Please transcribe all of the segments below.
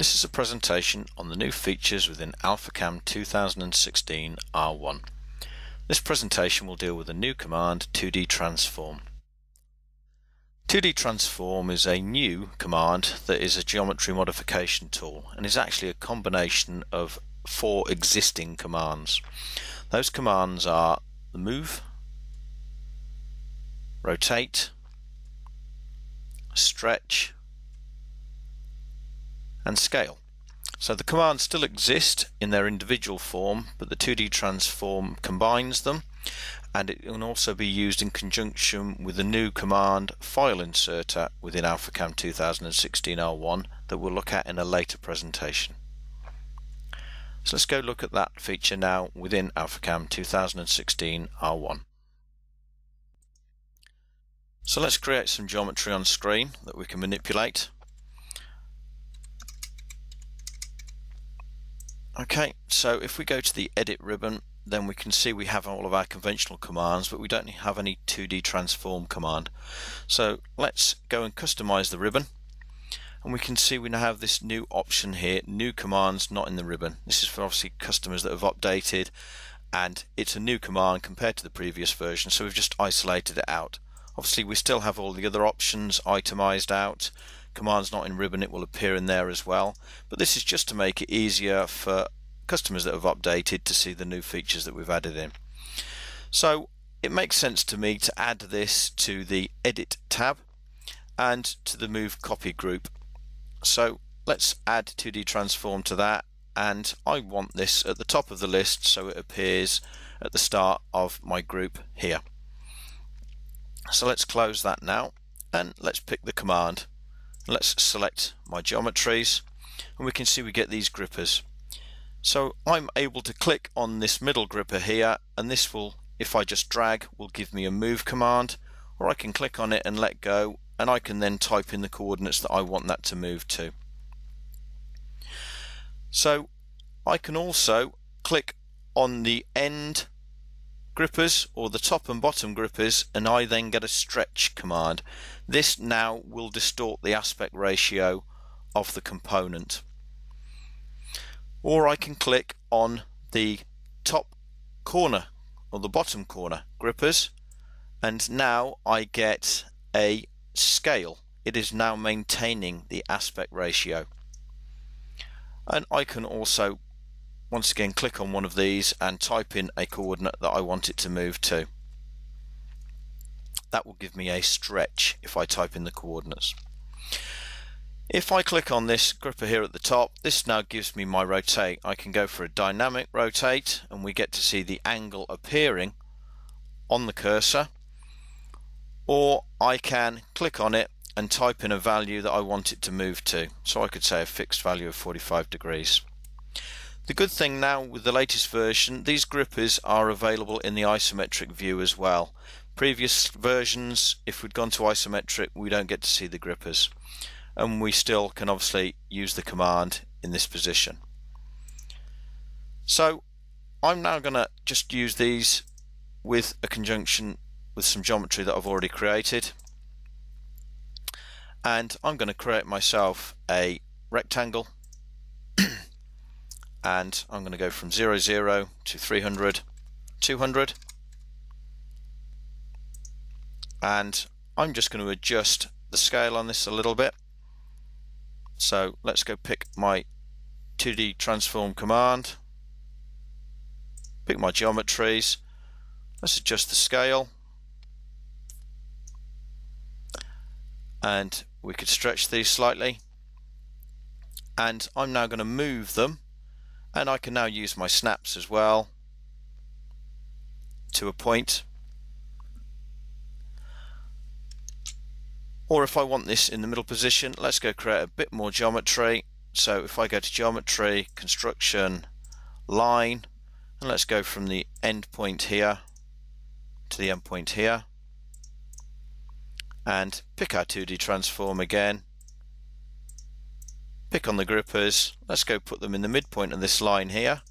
This is a presentation on the new features within Alphacam 2016 R1. This presentation will deal with a new command, 2D transform. 2D transform is a new command that is a geometry modification tool and is actually a combination of 4 existing commands. Those commands are the move, rotate, stretch, and scale. So the commands still exist in their individual form, but the 2D transform combines them, and it can also be used in conjunction with the new command file inserter within Alphacam 2016 R1 that we'll look at in a later presentation. So let's go look at that feature now within Alphacam 2016 R1. So let's create some geometry on screen that we can manipulate. Okay, so if we go to the edit ribbon, then we can see we have all of our conventional commands, but we don't have any 2D transform command. So let's go and customize the ribbon, and we can see we now have this new option here, new commands not in the ribbon. This is for obviously customers that have updated, and it's a new command compared to the previous version, so we've just isolated it out. Obviously we still have all the other options itemized out. Commands not in ribbon, it will appear in there as well, but this is just to make it easier for customers that have updated to see the new features that we've added in. So it makes sense to me to add this to the edit tab and to the move copy group. So let's add 2D transform to that, and I want this at the top of the list so it appears at the start of my group here. So let's close that now, and let's pick the command. Let's select my geometries, and we can see we get these grippers. So I'm able to click on this middle gripper here, and this will, if I just drag, will give me a move command, or I can click on it and let go, and I can then type in the coordinates that I want that to move to. So I can also click on the end grippers or the top and bottom grippers, and I then get a stretch command. This now will distort the aspect ratio of the component. Or I can click on the top corner or the bottom corner grippers, and now I get a scale. It is now maintaining the aspect ratio. And I can also once again click on one of these and type in a coordinate that I want it to move to. That will give me a stretch if I type in the coordinates. If I click on this gripper here at the top, this now gives me my rotate. I can go for a dynamic rotate, and we get to see the angle appearing on the cursor, or I can click on it and type in a value that I want it to move to. So I could say a fixed value of 45 degrees. The good thing now with the latest version, these grippers are available in the isometric view as well. Previous versions, if we'd gone to isometric, we don't get to see the grippers, and we still can obviously use the command in this position. So I'm now going to just use these with a conjunction with some geometry that I've already created, and I'm going to create myself a rectangle. And I'm going to go from 0, 0 to 300, 200, and I'm just going to adjust the scale on this a little bit. So let's go pick my 2D transform command, pick my geometries, let's adjust the scale, and we could stretch these slightly, and I'm now going to move them. And I can now use my snaps as well to a point. Or if I want this in the middle position, let's go create a bit more geometry. So if I go to geometry, construction, line, and let's go from the end point here to the end point here, and pick our 2D transform again. Pick on the grippers, let's go put them in the midpoint of this line here,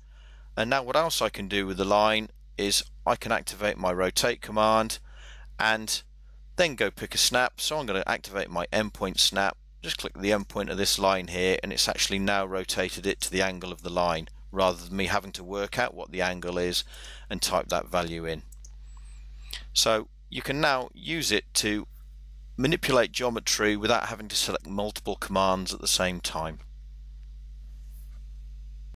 and now what else I can do with the line is I can activate my rotate command and then go pick a snap. So I'm going to activate my endpoint snap, just click the endpoint of this line here, and it's actually now rotated it to the angle of the line, rather than me having to work out what the angle is and type that value in. So you can now use it to manipulate geometry without having to select multiple commands at the same time.